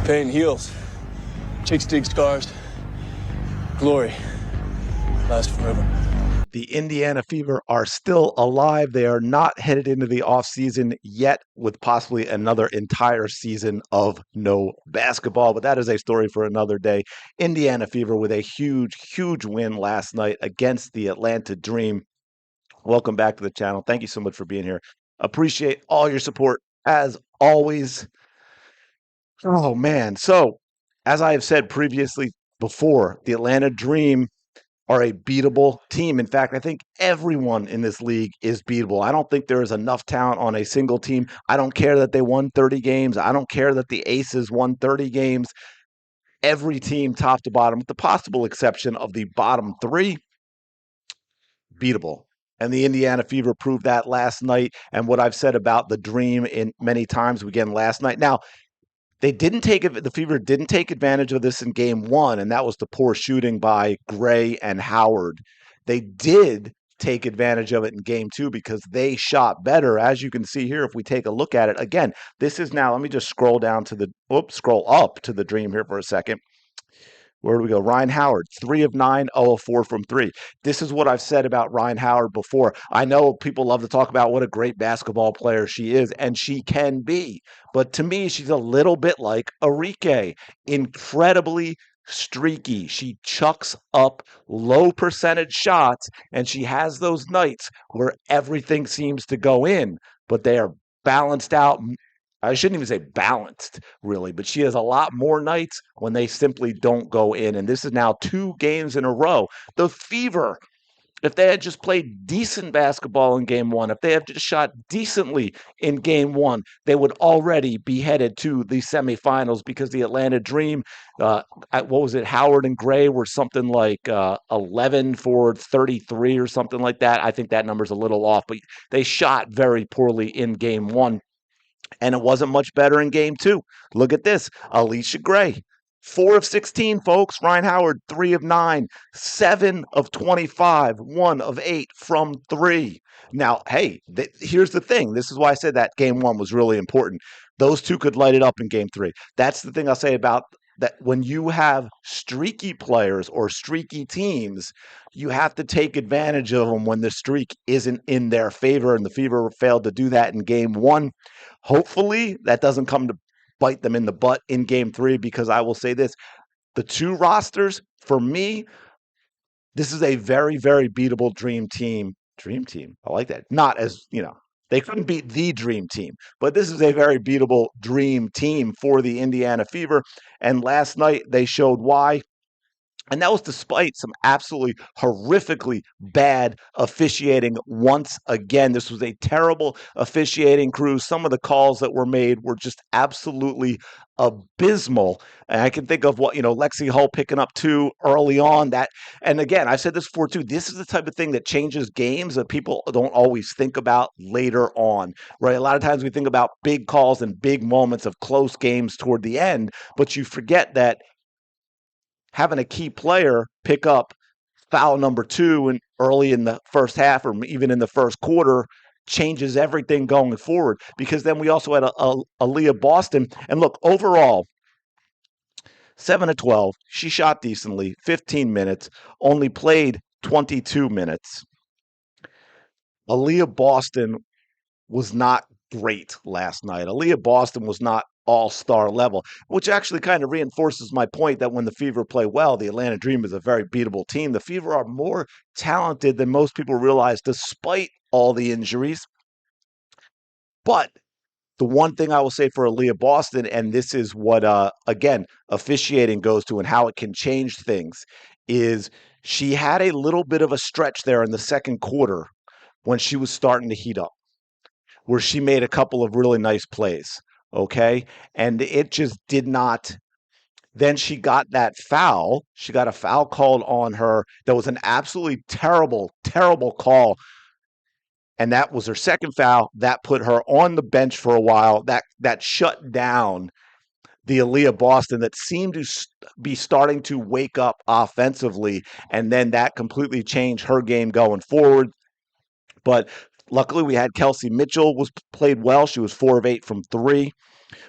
Pain heals. Chicks dig scars. Glory lasts forever. The Indiana Fever are still alive. They are not headed into the offseason yet with possibly another entire season of no basketball, but that is a story for another day. Indiana Fever with a huge, huge win last night against the Atlanta Dream. Welcome back to the channel. Thank you so much for being here. Appreciate all your support as always. Oh, man. So, as I have said previously before, the Atlanta Dream are a beatable team. In fact, I think everyone in this league is beatable. I don't think there is enough talent on a single team. I don't care that they won 30 games. I don't care that the Aces won 30 games. Every team, top to bottom, with the possible exception of the bottom three, beatable. And the Indiana Fever proved that last night. And what I've said about the Dream in many times again last night. Now, the Fever didn't take advantage of this in game one, and that was the poor shooting by Gray and Howard. They did take advantage of it in game two because they shot better. As you can see here, if we take a look at it again, this is now, let me just scroll up to the Dream here for a second. Where do we go? Ryan Howard, 3 of 9, 0 of 4 from 3. This is what I've said about Ryan Howard before. I know people love to talk about what a great basketball player she is, and she can be. But to me, she's a little bit like Arike, incredibly streaky. She chucks up low percentage shots, and she has those nights where everything seems to go in, but they are balanced out. I shouldn't even say balanced, really, but she has a lot more nights when they simply don't go in. And this is now 2 games in a row. The Fever, if they had just played decent basketball in game one, if they had just shot decently in game one, they would already be headed to the semifinals because the Atlanta Dream, what was it, Howard and Gray were something like 11 for 33 or something like that. I think that number's a little off, but they shot very poorly in game one. And it wasn't much better in game two. Look at this. Alicia Gray, 4 of 16, folks. Ryan Howard, 3 of 9, 7 of 25, 1 of 8 from 3. Now, hey, here's the thing. This is why I said that game one was really important. Those two could light it up in game three. That's the thing I'll say about that. When you have streaky players or streaky teams, you have to take advantage of them when the streak isn't in their favor, and the Fever failed to do that in game one. Hopefully, that doesn't come to bite them in the butt in game three, because I will say this, the two rosters, for me, this is a very, very beatable Dream Team. Dream Team, I like that. Not as, they couldn't beat the Dream Team, but this is a very beatable Dream Team for the Indiana Fever. And last night, they showed why. And that was despite some absolutely horrifically bad officiating once again. This was a terrible officiating crew. Some of the calls that were made were just absolutely abysmal. And I can think of Lexi Hull picking up 2 early on. And again, I've said this before too, this is the type of thing that changes games that people don't always think about later on, right? A lot of times we think about big calls and big moments of close games toward the end, but you forget that having a key player pick up foul number 2 and early in the first half or even in the first quarter changes everything going forward. Because then we also had Aaliyah Boston. And look, overall, 7 of 12. She shot decently, 15 minutes, only played 22 minutes. Aaliyah Boston was not great last night. Aaliyah Boston was not all-star level, which actually kind of reinforces my point that when the Fever play well, the Atlanta Dream is a very beatable team. The Fever are more talented than most people realize, despite all the injuries. But the one thing I will say for Aaliyah Boston, and this is what, again, officiating goes to and how it can change things, is she had a little bit of a stretch there in the second quarter when she was starting to heat up, where she made a couple of really nice plays. Okay. And it just did not. Then she got that foul. She got a foul called on her. That was an absolutely terrible, terrible call. And that was her second foul. That put her on the bench for a while. That shut down the Aaliyah Boston that seemed to be starting to wake up offensively. And then that completely changed her game going forward. But luckily, we had Kelsey Mitchell played well. She was 4 of 8 from 3.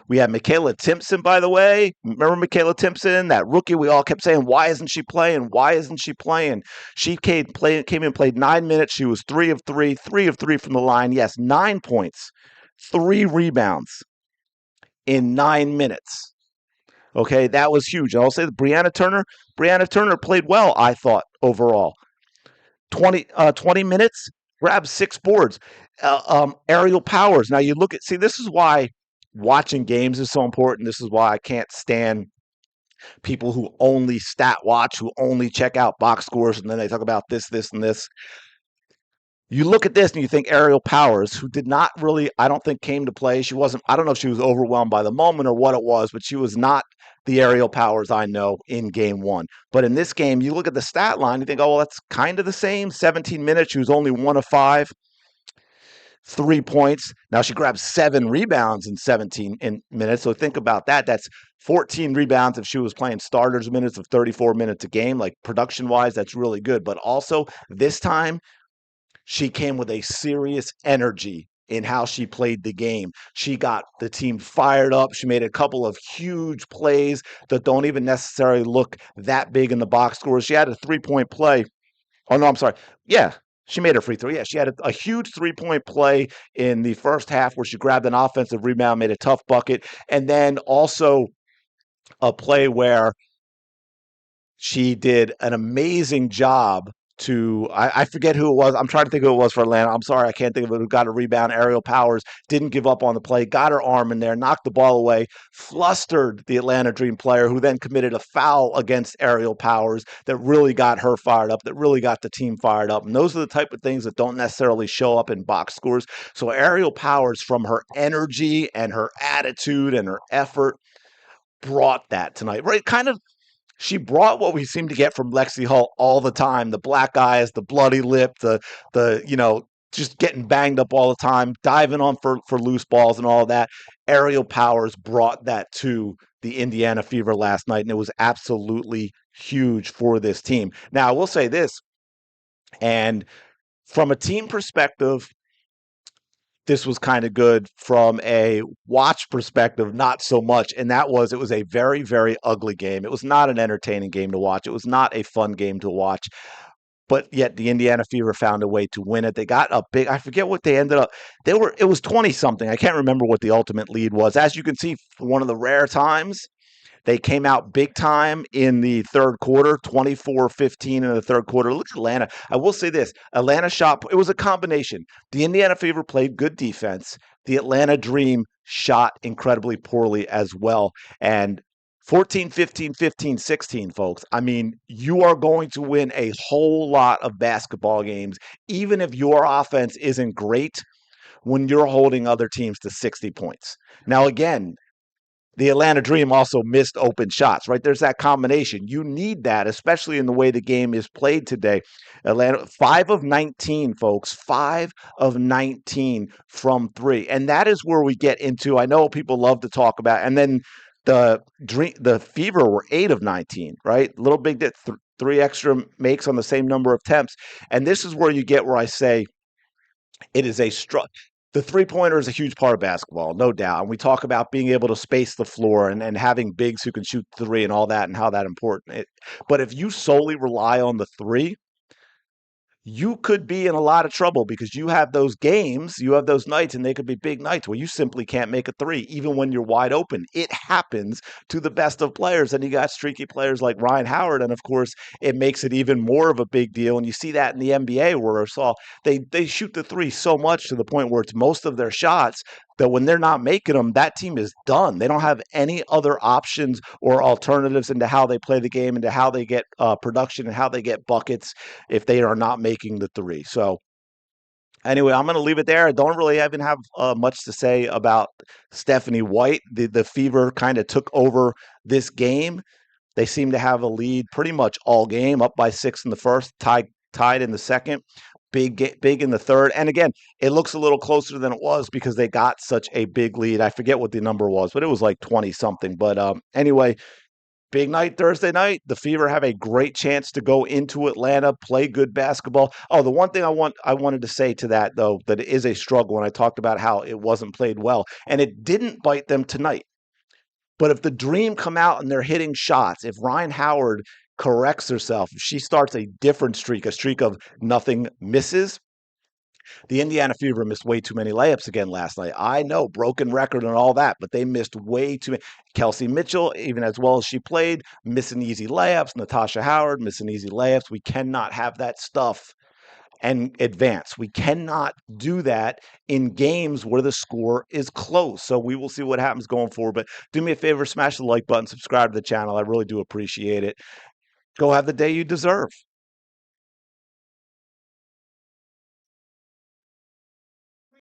We had Michaela Timpson, by the way. Remember Michaela Timpson, that rookie? We all kept saying, why isn't she playing? Why isn't she playing? She came in and played 9 minutes. She was 3 of 3 from the line. Yes, 9 points, 3 rebounds in 9 minutes. Okay, that was huge. And I'll say that Brianna Turner played well, I thought, overall. 20 minutes, grabbed 6 boards. Aerial powers. Now you look at, see, this is why watching games is so important. This is why I can't stand people who only stat watch, who only check out box scores, and then they talk about this, this, and this. You look at this and you think Aerial Powers, who did not really, I don't think, came to play. She wasn't, I don't know if she was overwhelmed by the moment or what it was, but she was not the Aerial Powers I know in game one. But in this game, you look at the stat line, you think, oh, well, that's kind of the same. 17 minutes, she was only 1 of 5, 3 points. Now she grabbed 7 rebounds in 17 minutes. So think about that. That's 14 rebounds if she was playing starters minutes of 34 minutes a game. Like production wise, that's really good. But also this time, she came with a serious energy in how she played the game. She got the team fired up. She made a couple of huge plays that don't even necessarily look that big in the box scores. She had a 3-point play. Oh, no, I'm sorry. Yeah, she made a free throw. Yeah, she had a huge 3-point play in the first half where she grabbed an offensive rebound, made a tough bucket, and then also a play where she did an amazing job to I forget who it was. I'm trying to think who it was for Atlanta. I'm sorry, I can't think of it. Who got a rebound? Aerial Powers didn't give up on the play, got her arm in there, knocked the ball away, flustered the Atlanta Dream player, who then committed a foul against Aerial Powers that really got her fired up, that really got the team fired up. And those are the type of things that don't necessarily show up in box scores. So Aerial Powers, from her energy and her attitude and her effort, brought that tonight. Right, kind of she brought what we seem to get from Lexi Hull all the time: the black eyes, the bloody lip, the just getting banged up all the time, diving on for loose balls and all of that. Aerial Powers brought that to the Indiana Fever last night, and it was absolutely huge for this team. Now I will say this, and from a team perspective, this was kind of good. From a watch perspective, not so much. And that was, it was a very, very ugly game. It was not an entertaining game to watch. It was not a fun game to watch. But yet the Indiana Fever found a way to win it. They got a big, I forget what they ended up. It was 20 something. I can't remember what the ultimate lead was. As you can see, for one of the rare times, they came out big time in the third quarter, 24-15 in the third quarter. Look at Atlanta. I will say this. Atlanta shot, it was a combination. The Indiana Fever played good defense. The Atlanta Dream shot incredibly poorly as well. And 14, 15, 15, 16, folks. I mean, you are going to win a whole lot of basketball games, even if your offense isn't great, when you're holding other teams to 60 points. Now, again, the Atlanta Dream also missed open shots, right? There's that combination. You need that, especially in the way the game is played today. Atlanta, 5 of 19, folks, 5 of 19 from 3. And that is where we get into, I know people love to talk about, and then the Fever were 8 of 19, right? Little big, 3 extra makes on the same number of attempts. And this is where you get where I say it is a the three-pointer is a huge part of basketball, no doubt. And we talk about being able to space the floor and having bigs who can shoot three and all that and how that important. But if you solely rely on the three, you could be in a lot of trouble, because you have those games, you have those nights, and they could be big nights where you simply can't make a three, even when you're wide open. It happens to the best of players, and you got streaky players like Ryan Howard, and of course, it makes it even more of a big deal. And you see that in the NBA, where I saw they shoot the three so much to the point where it's most of their shots, that when they're not making them, that team is done. They don't have any other options or alternatives into how they play the game, into how they get production and how they get buckets if they are not making the three. So anyway, I'm going to leave it there. I don't really even have much to say about Stephanie White. The Fever kind of took over this game. They seem to have a lead pretty much all game, up by 6 in the first, tied in the second. Big in the third. And again, it looks a little closer than it was because they got such a big lead. I forget what the number was, but it was like 20 something. But anyway, Big night Thursday night. The Fever have a great chance to go into Atlanta, play good basketball. Oh, the one thing I wanted to say to that though, that it is a struggle when I talked about how it wasn't played well, and it didn't bite them tonight. But if the Dream come out and they're hitting shots, if Ryan Howard corrects herself, if she starts a different streak, a streak of nothing misses, the Indiana Fever missed way too many layups again last night. I know, broken record and all that, but they missed way too many. Kelsey Mitchell, even as well as she played, missing easy layups. Natasha Howard missing easy layups. We cannot have that stuff and advance. We cannot do that in games where the score is close. So we will see what happens going forward. But do me a favor, smash the like button, subscribe to the channel. I really do appreciate it. Go have the day you deserve.